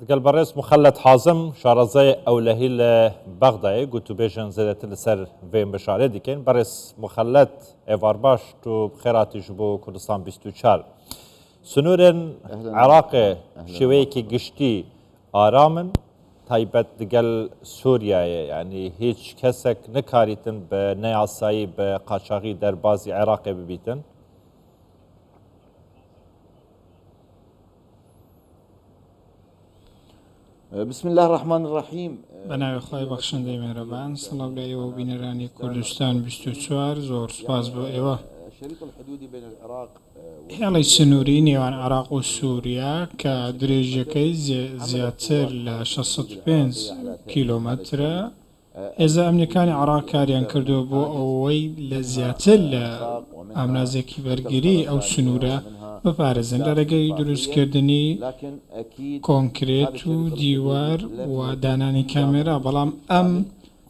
دقل برئيس مخلد حازم شارزي أولهي لبغداد قلتو بيجن زيادة لسر فين بشارة ديكين برئيس مخلد ايوار باش تو بخيراتي جبو كردستان 24 سنورن عراق شويكي قشتي آرامن تایبەت دگەل سووریایە یعنی هیچ کەسێک نکاریتن بە نەیاسایی بە قاچاغی دەربازی عێراقێ ببیتن. بسم الله الرحمن الرحیم. بەناوی خۆی بەخشندەی مێرەبان سڵاو لە ئێوە بینەرانی کوردستان 24 زۆر سپاس بۆ ئێوە. هێڵی سنووری نێوان عێراق و سووریا کە درێژەکەی زیاتر لە 65 کیلۆمەترە هێزە ئەمنیەکانی عێراق کاریان کردو بۆ ئەوەی لە زیاتر لە ئامرازێکی بەرگری ئەو سنوورە بپارێزن لە ڕێگەی دروستکردنی کۆنکرێت و دیوار و دانانی کامێرا، بەڵام ئەم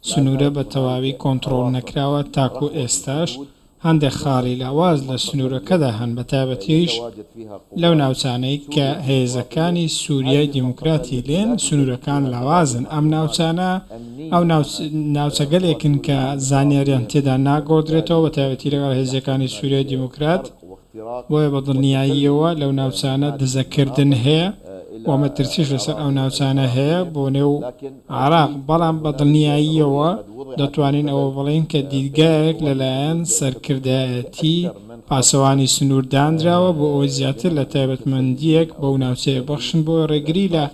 سنوورە بە تەواوی کۆنتڕۆڵ نەکراوە تاکو ئێستاش هەندێک خاڵی لاواز لە سنوورەکەدا هەن بە تایبەتیش لەو ناوچانەی کە هێزەکانی سووریای دیموکراتی لێن سنوورەکان لاوازن. ئەم ناوچانە ئەو ناوچەگەلێکن کە زانیاریان تێدا ناگۆدرێتەوە بە تایبەتی لەگەڵ هێزەکانی سووریای دیموکرات، بۆیە بە دڵنیاییەوە لەو ناوچانە دزەکردن هەیە و مەترسیش لەسەر ئەو ناوچانە هەیە بۆ نێو عێراق، بەڵام بە دڵنیاییەوە دەتوانین ئەوە بڵین کە دیدگایەک لەلایەن سەرکردایەتی پاسەوانی سنوور دانراوە بۆ ئەوەی زیاتر لە تایبەتمەندیەک بەو ناوچەیە بەخشن بۆ ڕێگری لە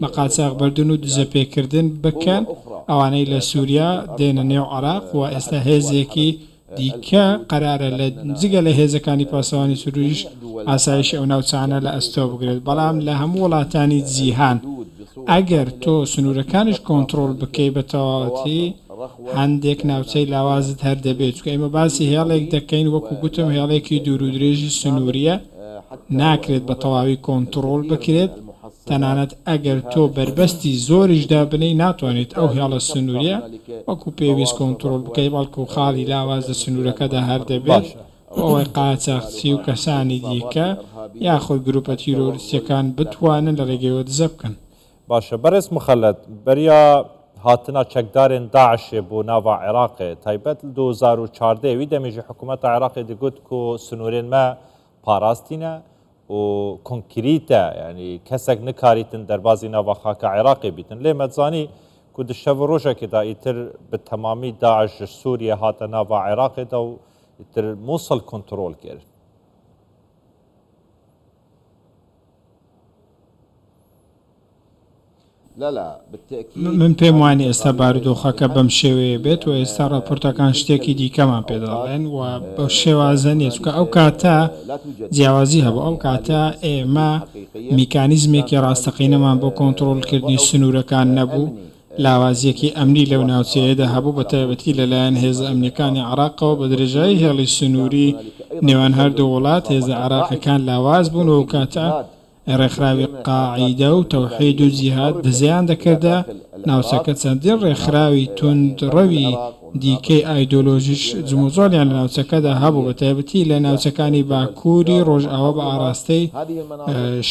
بە قاچاغبەردن و دزەپێکردن بکەن ئەوانەی لە سووریا دێنە نێو عێراق و ئێستا هێزێکی دیکە قەرارە لە جگە لە هێزەکانی پاسەوانی سروریش ئاسایش ئەو ناوچانە لە ئەستۆ بگرێت. بەڵام لە هەموو وڵاتانی جیهان ئەگەر تۆ سنوورەکانش کۆنتڕۆڵ بکەی بە تەواوەتی هەندێک ناوچەی لاوازت هەر دەبێت، چکە ئێمە باسی هێڵێک دەکەین وەکو گوتم هێڵێکی دوور و درێژی سنووریە ناکرێت بە تەواوی کۆنتڕۆڵ بکرێت، تەنانەت ئەگەر تۆ بربەستی زۆریشدا بنەی ناتوانێت ئەو هێڵە سنووریە وەکو پێویست کۆنتڕۆڵ بکەی، بەڵکو خاڵی لاواز لە سنوورەکەدا هەر دەبێت ئەوەی قاچاقچی و کەسانی دیکە یاخۆی گروپە تیرۆریستیەکان بتوانن لە ڕێگەیەوە دزە بکەن. باشە بەرز مخەلەت بەریا هاتنا چەکدارên داعشê بۆ nava Iraqê taybet li 2014 wî demê jî hikûmeta Iraqê digot ku sînorên me parastîne û konkrît e, yanî kesek nikarîtin derbasî nava xaka Iraqê bîtin. Lê me zanî ku di şev rojekê de îtir bi temamî Daeş ji Sûriye hate nava Iraqê de û îtir Mosul kontrol kir. من پێم وانی ئێستا بارودۆخەکە بەم شێوەیە بێت و ئێستا ڕاپۆرتەکان شتێکی دیکەمان پێداڵێن و بە شێوازە نیە، چکە ئەو کاتە جیاوازی هەبوو، ئەو کاتە ئێمە میکانیزمێکی ڕاستەقینەمان بۆ کۆنتڕۆڵکردنی سنوورەکان نەبوو، لاوازیەکی ئەمنی لەو ناوچەیەدا هەبوو بە تایبەتی لەلایەن هێزە ئەمنیەکانی عێراقەوە بە درێژایی هێڵی سنووری نێوان هەردوو وڵات هێزە عێراقیەکان لاواز بوون و ئەو کاتە ڕێکخراوی قاعیدە و تەوحید و جیهاد دزیان دەکردە ناوچەکە. چەندین ڕێکخراوی توندڕەوی دیکەی ئایدۆلۆژیش جموزۆلیان لە ناوچەکەدا هەبوو بە تایبەتی لە ناوچەکانی باکووری ڕۆژئاوا بە ئاراستەی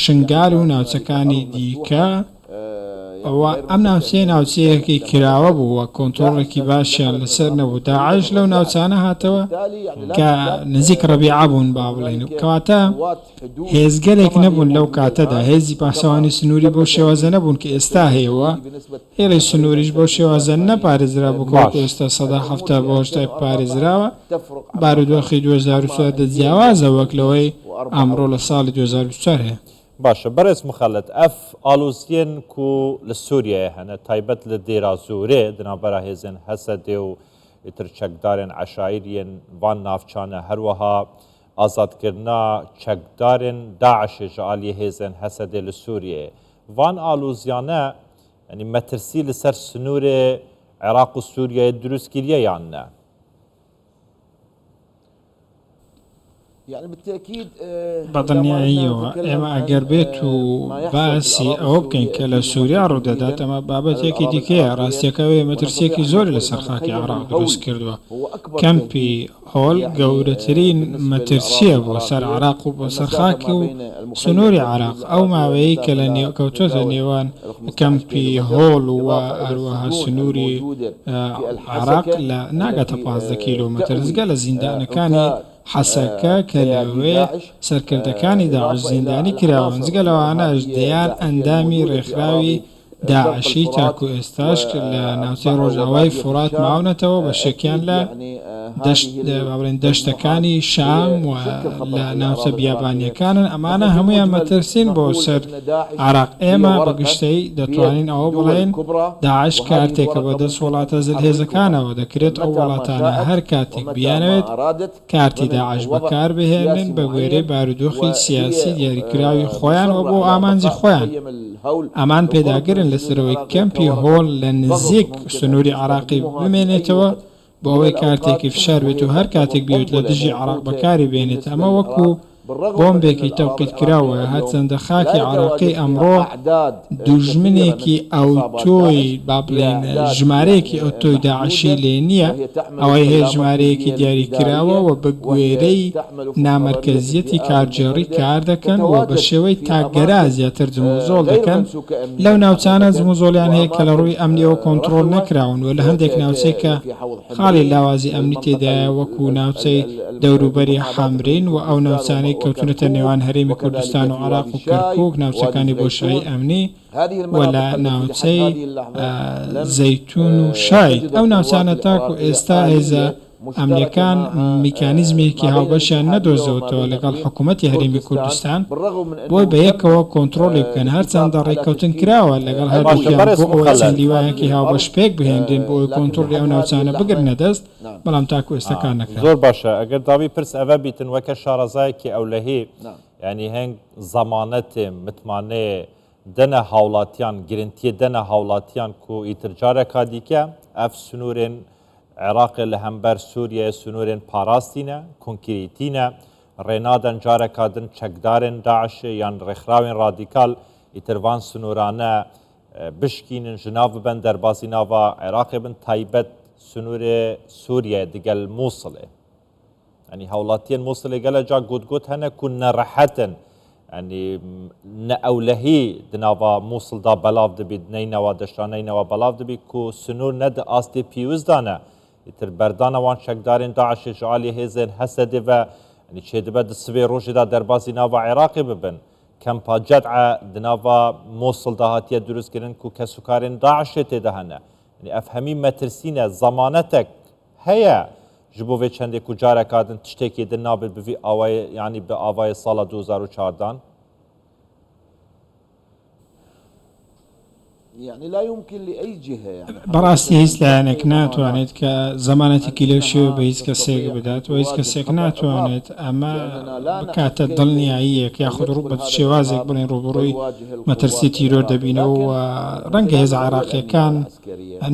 شنگال و ناوچەکانی دیکە. ئەم ناوچەیە ناوچەیەکی کراوە بوو و کۆنتۆڕێکی باشیان لەسەر نەبوو. داعش لەو ناوچانە هاتەوە کە نزیک ڕەبیعە بوون با بڵێن، و کەواتە هێزگەلێک نەبوون لەو کاتەدا، هێزی پاسەوانی سنووری بۆ شێوازە نەبوون کە ئێستا هەیەوە. هێڵی سنووریش بۆ شێوازە نەپارێزرا بووکەوەکو ئێستا 170 بۆ 80 پارێزراوە. بارودۆخی 2004 دەجیاوازە وەک لەوەی ئەمڕۆ لە ساڵی 2024 هەیە. باشە بەرز مخەلەت ئەف ئالوزیên ku li Sûriyeyê hene taybet li dêra Zûrê di navbera hêzên Hesedê û îtir çekdarên eşaîriyên van navçane her wiha azadkirina çekdarên Daişê ji aliyê hêzên Hesedê li Sûriyeyê. Van alûziyane yanî metirsî li ser sinûrê Iraq û Sûriyeyê durust kiriye yan ne? يعني بالتأكيد بەدڵنیاییەوە ئێمە ئەگەر بێت و باسی ئەوە بکەین کە لە سووریا ڕوودەدات ئەمە بابەتێکی دیکەیە ڕاستیەکەوێ مەترسیەکی زۆر لە سەرخاکی عێراق دروست کردووە کەمپی هۆڵ گەورەترین مەترسیە بۆ سەر عێراق و بۆ سەرخاکی و سنووری عێراق ئەو ماوەیە کە لە کەوتۆتە نێوان کەمپی هۆڵ و هەروەها سنووری عێراق لە ناگاتە 15 کیلۆمەتر جگە لە زیندانەکانی حەسەکە کە لەوێ سەرکردەکانی داعش زیندانی کراون جگە لەوانەش دەیان ئەندامی ڕێکخراوی داعشی تاکو ئێستاش لە ناوچەی ڕۆژئاوای فورات ماونەتەوە بە شێکیان لە دەشتەکانی شام و لە ناوچە بیابانیەکانن ئەمانە هەمویان مەترسین بۆ سەر عێراق ئێمە بەگشتەی دەتوانین ئەوە بڵێن داعش کارتێکە بە دەست وڵاتە زلهێزەکانەوە دەکرێت ئەو وڵاتانە هەر کاتێک بیانەوێت کارتی داعش بەکار بهێنن بە گوێرەی بارودۆخی سیاسی دیاریکراوی خۆیان و بۆ ئامانجی خۆیان ئەمان پێداگرن لەسەرەوەی کەمپی هۆڵ لە نزیک سنووری عێراقی بمێنێتەوە بۆ ئەوەی کارتێکی فشار بێت و هەر کاتێک بێت لە دژی عێراق بەکاری بێنێت ئەمە وەکو بۆمبێکی تەوقیت کراوە هەرچەندە خاکی عێراقی ئەمڕۆ دوژمنێکی ئەوتۆی با بڵێن ژمارەیەکی ئۆتۆی داعشی لێ نییە ئەوەی هەیە ژمارەیەکی دیاری کراوە و بە گوێرەی نامەرکەزیەتی کارجێڕی کار دەکەن و بە شێوەی تاگەرا زیاتر جموزۆڵ دەکەن لەو ناوچانە جموزۆڵیان هەیە کە لە ڕووی ئەمنیەوە کۆنتڕۆڵ نەکراون و لە هەندێک ناوچەی کە خاڵی لاوازی ئەمنی تێدایە وەکو ناوچەی دەوروبەری حەمرین و ئەو ناوچانەی کەوتونەتە نێوان هەرێمی کوردستان و عێراق و کەرکووک ناوچەکانی بۆشایی ئەمنی و لە ناوچەی زەیتون و شای ئەو ناوچانە تاکو ئێستا هێزە ئەمنیەکان میکانیزمێکی هاوبەشیان نەدۆزەوەتەوە لەگەڵ حکوومەتی هەرێمی کوردستان بۆی بە یەکەوە کۆنتڕۆلی بکەن هەرچەندە ڕێککەوتن کراوە لەگەڵ هەردووکیان بۆ ئەوەی چەند لیوایەکی هاوبەش پێک بهێندرێن بۆ ئەوەی کۆنتڕۆلی ئەو ناوچانە بگرنە دەست بەڵام تاکو ئێستاکان نەکرا. زۆر باشە ئەگەر داوی پرس ئەوە بیتن وەکە شارەزایەکی ئەولەهی ینی هەنگ زەمانەتێ متمانەیە دەنە هاوڵاتیان گرنتیە دەنە هاوڵاتیان و ئیترجارێکا دیکە ئەف سنوورێن عێراق لە هەمبەر سووریە سنوورێن پاراستینە کۆنکریتینە ڕێنادەن جارێکادن چەکدارên داعشێ یان ڕێکخراوên رادیکال ئیتروان سنوورانە بشکینن ji nav bibin derbasî nava Iraqê bin taybet sunûrê Sûriye digel Mosulê yanî hewlatiyên Mosulê gelek ca gotgot hene ku nerehetin yanî ne ewlehî di nava Mosul da belav dibî neynewa deşaneynewa belav dibî ku sunûr ne di astê pîwîz da ne îtir berdana wan çekdarên Daişê ji aliyê hêzên Hesedê ve yanî çêdibe di sivê rojê da derbasî nava Iraqê bibin kempa ced'e di nava Mosul da hatiye durustkirin ku kesûkarên Daişê têde hene yanî ev hemî metirsîne zamanetek heye ji bo vê çendê ku careka din tiştekê din nabe bi vî awayê yanî bi avayê sala 2004 يعني لا يمكن لأي جهة يعني بەڕاستی هیچ لایەنێک ناتوانێت کە زەمانەتێکی لەو شێوە بە هیچ کەسێک بدات و هیچ کەسێک ناتوانێت ئەمە بکاتە دڵنیاییەک یاخود ڕوو بە شێوازێک بڵێن ڕوبڕووی مەترسی تیرۆر دەبینەوە و ڕەنگە هێز عێراقیەکان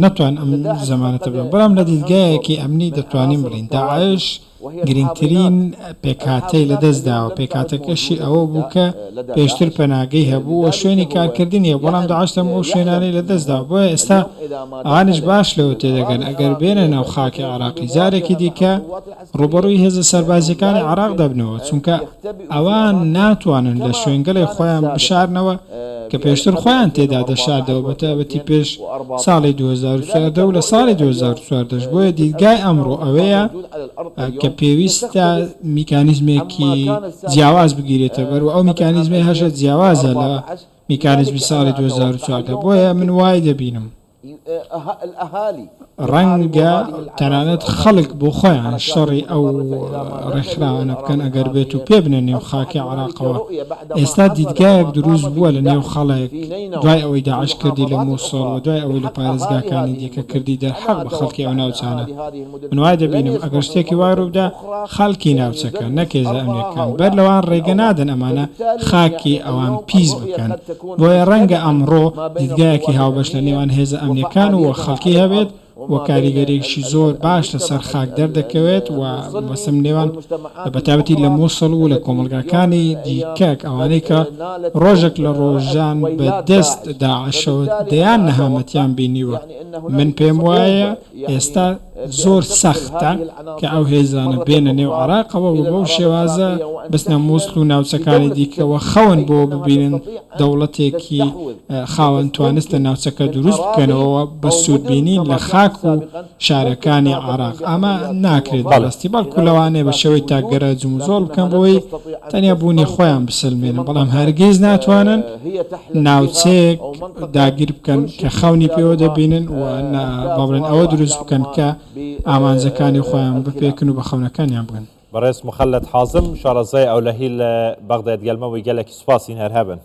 نەتوان ئەم زەمانەتە بن بەڵام لە دیدگایەکی ئەمنی دەتوانین بڵین داعش گرنگترین پێکهاتەی لەدەستداوە پێکهاتەکەشی ئەوە بوو کە پێشتر پەناگەی هەبوو و شوێنی کارکردنیە بەڵام داعشتەم ئەو شوێنانەی لەدەستداوە بۆیە ئێستا ئەوانش باش لەوە تێدەگەن ئەگەر بێنە ناو خاکی عێراقی جارێکی دیکە ڕوبەڕووی هێزە سەربازیەکانی عێراق دەبنەوە چونکە ئەوان ناتوانن لە شوێنگەڵی خۆیان بشارنەوە کە پێشتر خۆیان تێدا دەشاردەوە بەتابەتی پێش ساڵی 2014 و لە ساڵی 2014 بۆیە دیدگای ئەمڕۆ ئەوەیە کە پێویستە میکانیزمێکی جیاواز بگیرێتە بەر و ئەو میکانیزمی هەشە جیاوازە لە میکانیزمی ساڵی 2014 بۆیە من وای دەبینم ڕەنگە تەنانەت خەڵک بۆ خۆیان شەڕی ئەو ڕێکخراوانە بکەن ئەگەر بێت و پێ بنە نێو خاکی عێراقەوە ئێستا دیدگایەک دروست بووە لە نێو خەڵک دوای ئەوەی داعش کردی لە مووسڵ و دوای ئەوەی لە پارێزگاکانی دیکە کردی دەرحەق بە خەڵکی ئەو ناوچانە من وای دەبینم ئەگەر شتێکی وای ڕوودا خەڵکی ناوچەکە نەکێزە ئەمنیەکان بەر لەوان ڕێگە نادەن ئەمانە خاکی ئەوان پیس بکەن بۆیە ڕەنگە ئەمڕۆ دیدگایەکی هاوبەش لە نێوان هێزە ئەمنیەکان و خەڵکی هەبێت و کاریگەریەکی زۆر باش لەسەر خاک دەردەکەوێت و بەسم نێوان بەتابەتی لە مووسڵ و لە کۆمەلگاکانی دیکەک ئەوانەی کە ڕۆژێک لە ڕۆژان بە دەست داعشەوە دەیان نەهامەتیان بینیوە من پێم وایە ئێستا زۆر سەختە کە ئەو هێزانە بێنە نێو عێراقەوە و بەو شێوازە بستنە مووسڵ و ناوچەکانی دیکەوە خەون بۆ ببینن دەوڵەتێکی خاوەن توانستە ناوچەکە دروست بکەنەوە بە سوودبینین لە خاک و شارەکانی عێراق ئەمە ناکرێت بەڕاستی بەڵکو لەوانەیە بە شێوەی تاگەرە جومزۆڵ بکەن بۆی تەنیا بوونی خۆیان بسلمێنن بەڵام هەرگیز ناتوانن ناوچەیەک داگیر بکەن کە خەونی پێوە دەبینن و بەڵێن ئەوە دروست بکەن کە ئامانجەکانی خۆیان بپێکن و بە خەونەکانیان بگەن بەڕێز مخەلەت حازم شارەزای ئەولەهی لە بەغداد گەلمەوەی گەلێکی سوپاسین هەر هەبن